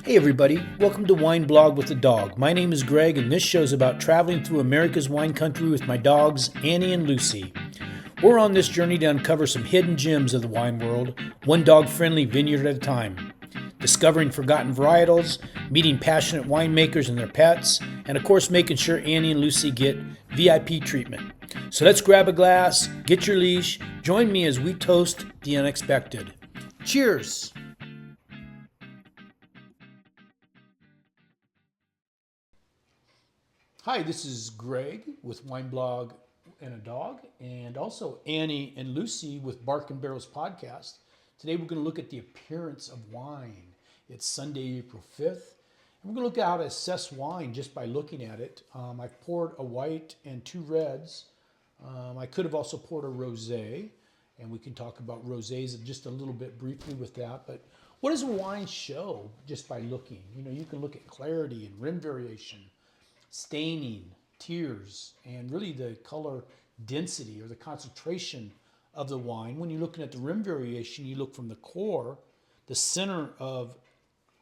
Hey everybody, welcome to Wine Blog with the Dog. My name is Greg and this show's about traveling through America's wine country with my dogs, Annie and Lucy. We're on this journey to uncover some hidden gems of the wine world, one dog-friendly vineyard at a time. Discovering forgotten varietals, meeting passionate winemakers and their pets, and of course making sure Annie and Lucy get VIP treatment. So let's grab a glass, get your leash, join me as we toast the unexpected. Cheers! Hi, this is Greg with Wine Blog and a Dog, and also Annie and Lucy with Bark and Barrels Podcast. Today we're going to look at the appearance of wine. It's Sunday, April 5th, and we're going to look at how to assess wine just by looking at it. I've poured a white and two reds. I could have also poured a rosé, and we can talk about rosés just a little bit briefly with that. But what does a wine show just by looking? You know, you can look at clarity and rim variation, staining, tears, and really the color density or the concentration of the wine. When you're looking at the rim variation, you look from the core, the center of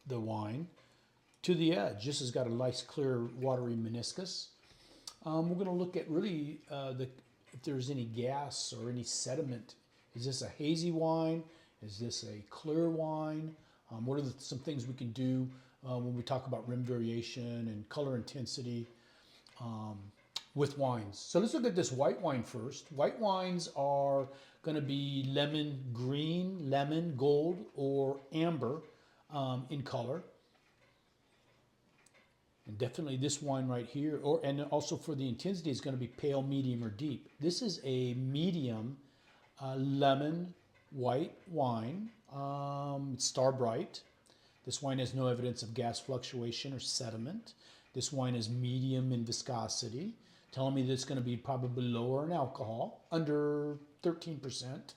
the wine, to the edge. This has got a nice, clear, watery meniscus. We're going to look at really if there's any gas or any sediment. Is this a hazy wine? Is this a clear wine? What are some things we can do when we talk about rim variation and color intensity with wines? So let's look at this white wine first. White wines are going to be lemon green, lemon gold, or amber in color. And definitely this wine right here, and also for the intensity, is going to be pale, medium, or deep. This is a medium lemon white wine. It's star bright. This wine has no evidence of gas fluctuation or sediment. This wine is medium in viscosity, telling me that it's going to be probably lower in alcohol, under 13%.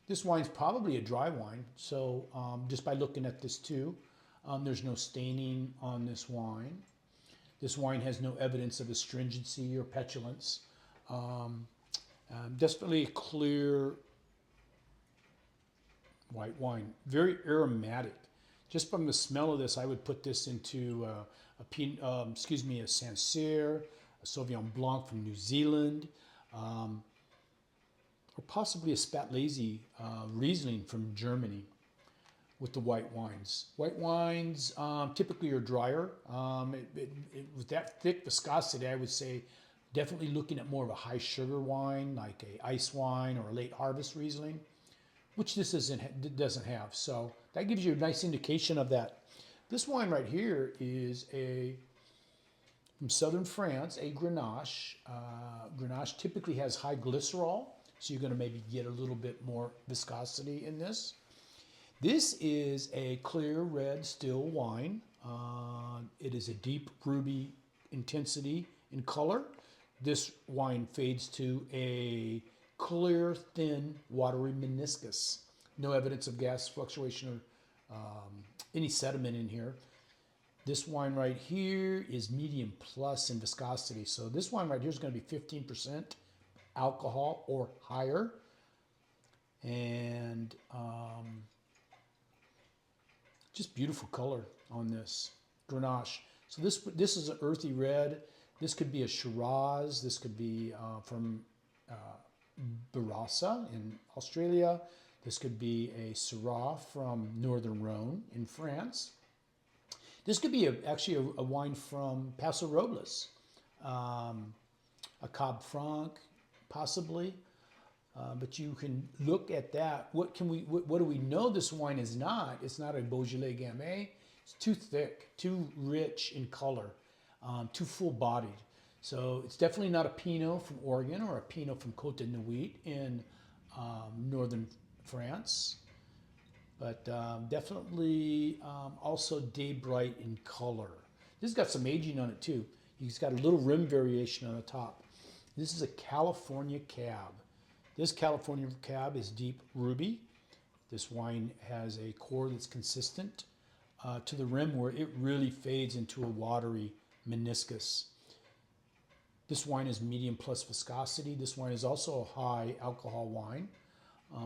This wine's probably a dry wine, so just by looking at this too, there's no staining on this wine. This wine has no evidence of astringency or petulance. Definitely a clear white wine, very aromatic. Just from the smell of this, I would put this into a Sancerre, a Sauvignon Blanc from New Zealand, or possibly a Spätlese Riesling from Germany with the white wines. White wines typically are drier. With that thick viscosity, I would say definitely looking at more of a high sugar wine, like a ice wine or a late harvest Riesling, which this doesn't have. So that gives you a nice indication of that. This wine right here is from southern France, a Grenache. Grenache typically has high glycerol, so you're going to maybe get a little bit more viscosity in this. This is a clear red still wine. It is a deep ruby intensity in color. This wine fades to a clear, thin, watery meniscus. No evidence of gas fluctuation or any sediment in here. This wine right here is medium plus in viscosity. So this wine right here is going to be 15% alcohol or higher. And just beautiful color on this Grenache. So this is an earthy red. This could be a Shiraz. This could be from Barossa in Australia. This could be a Syrah from Northern Rhone in France. This could be actually a wine from Paso Robles, a Cab Franc, possibly. But you can look at that. What do we know this wine is not? It's not a Beaujolais Gamay. It's too thick, too rich in color, too full-bodied. So it's definitely not a Pinot from Oregon or a Pinot from Côte de Nuit in northern France. But definitely also day bright in color. This has got some aging on it too. It's got a little rim variation on the top. This is a California Cab. This California Cab is deep ruby. This wine has a core that's consistent to the rim where it really fades into a watery meniscus. This wine is medium plus viscosity. This wine is also a high alcohol wine.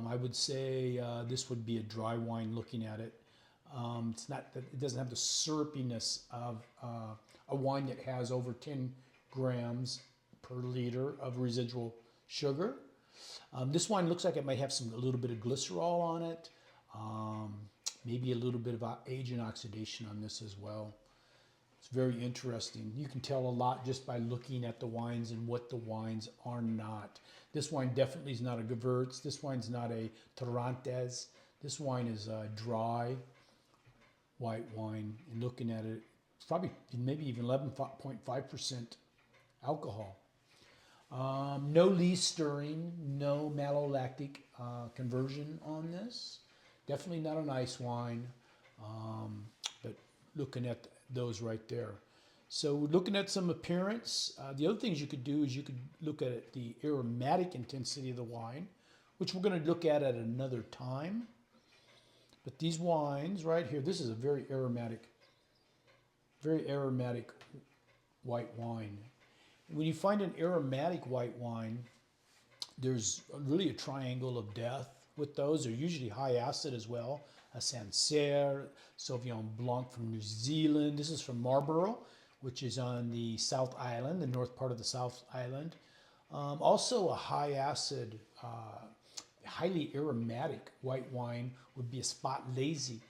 I would say this would be a dry wine looking at it. It's not that it doesn't have the syrupiness of a wine that has over 10 grams per liter of residual sugar. This wine looks like it might have a little bit of glycerol on it, maybe a little bit of agent oxidation on this as well. It's very interesting. You can tell a lot just by looking at the wines and what the wines are not. This wine definitely is not a Gewürz. This wine's not a Torrontés. This wine is a dry white wine. And looking at it, it's probably maybe even 11.5% alcohol. No lee stirring, no malolactic conversion on this. Definitely not an ice wine, but looking at those right there. So looking at some appearance, the other things you could do is you could look at the aromatic intensity of the wine, which we're going to look at another time. But these wines right here, this is a very aromatic white wine. When you find an aromatic white wine, there's really a triangle of death with those. They're usually high acid as well. A Sancerre, Sauvignon Blanc from New Zealand. This is from Marlborough, which is on the South Island, the north part of the South Island. Also a high acid, highly aromatic white wine would be a Spot Lazy,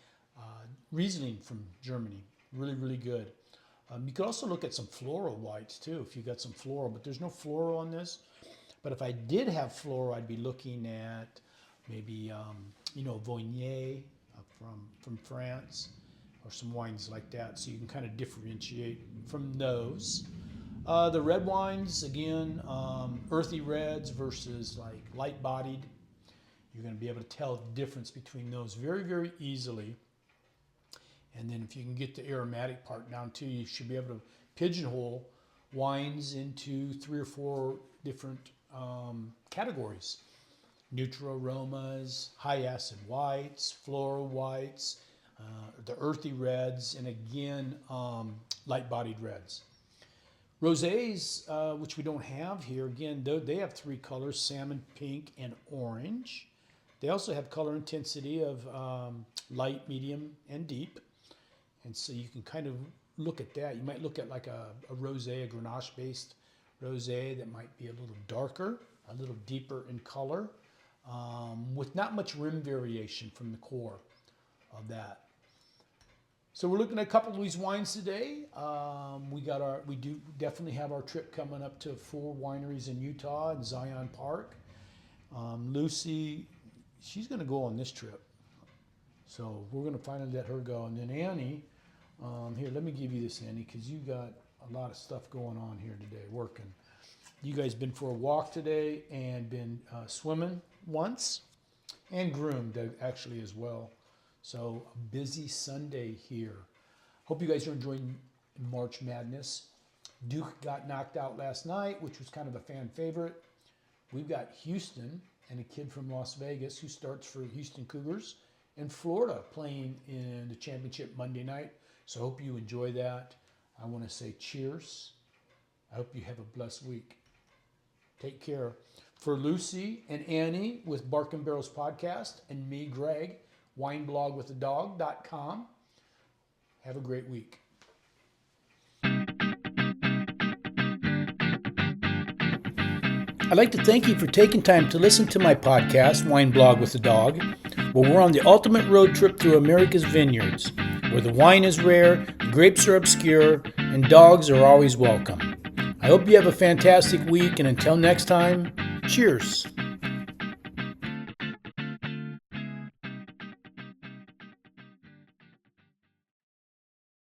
Riesling from Germany. Really, really good. You could also look at some floral whites too, if you got some floral, but there's no floral on this. But if I did have floral, I'd be looking at maybe, Viognier from France, or some wines like that. So you can kind of differentiate from those. The red wines, again, earthy reds versus like light-bodied. You're going to be able to tell the difference between those very, very easily. And then if you can get the aromatic part down too, you should be able to pigeonhole wines into 3 or 4 different categories. Neutral aromas, high acid whites, floral whites, the earthy reds, and again, light-bodied reds. Rosés, which we don't have here, again, they have 3 colors, salmon, pink, and orange. They also have color intensity of light, medium, and deep. And so you can kind of look at that. You might look at like a rosé, a Grenache-based rosé that might be a little darker, a little deeper in color, with not much rim variation from the core of that. So we're looking at a couple of these wines today. We do definitely have our trip coming up to 4 wineries in Utah and Zion Park. Lucy, she's going to go on this trip. So we're going to finally let her go. And then Annie, here, let me give you this, Annie, because you got a lot of stuff going on here today, working. You guys been for a walk today and been swimming once and groomed actually as well. So a busy Sunday here. Hope you guys are enjoying March Madness. Duke got knocked out last night, which was kind of a fan favorite. We've got Houston and a kid from Las Vegas who starts for Houston Cougars and Florida playing in the championship Monday night. So I hope you enjoy that. I want to say cheers. I hope you have a blessed week. Take care. For Lucy and Annie with Bark and Barrels Podcast and me, Greg, wineblogwithadog.com. Have a great week. I'd like to thank you for taking time to listen to my podcast, Wine Blog with the Dog, where we're on the ultimate road trip through America's vineyards, where the wine is rare, the grapes are obscure, and dogs are always welcome. I hope you have a fantastic week, and until next time, cheers.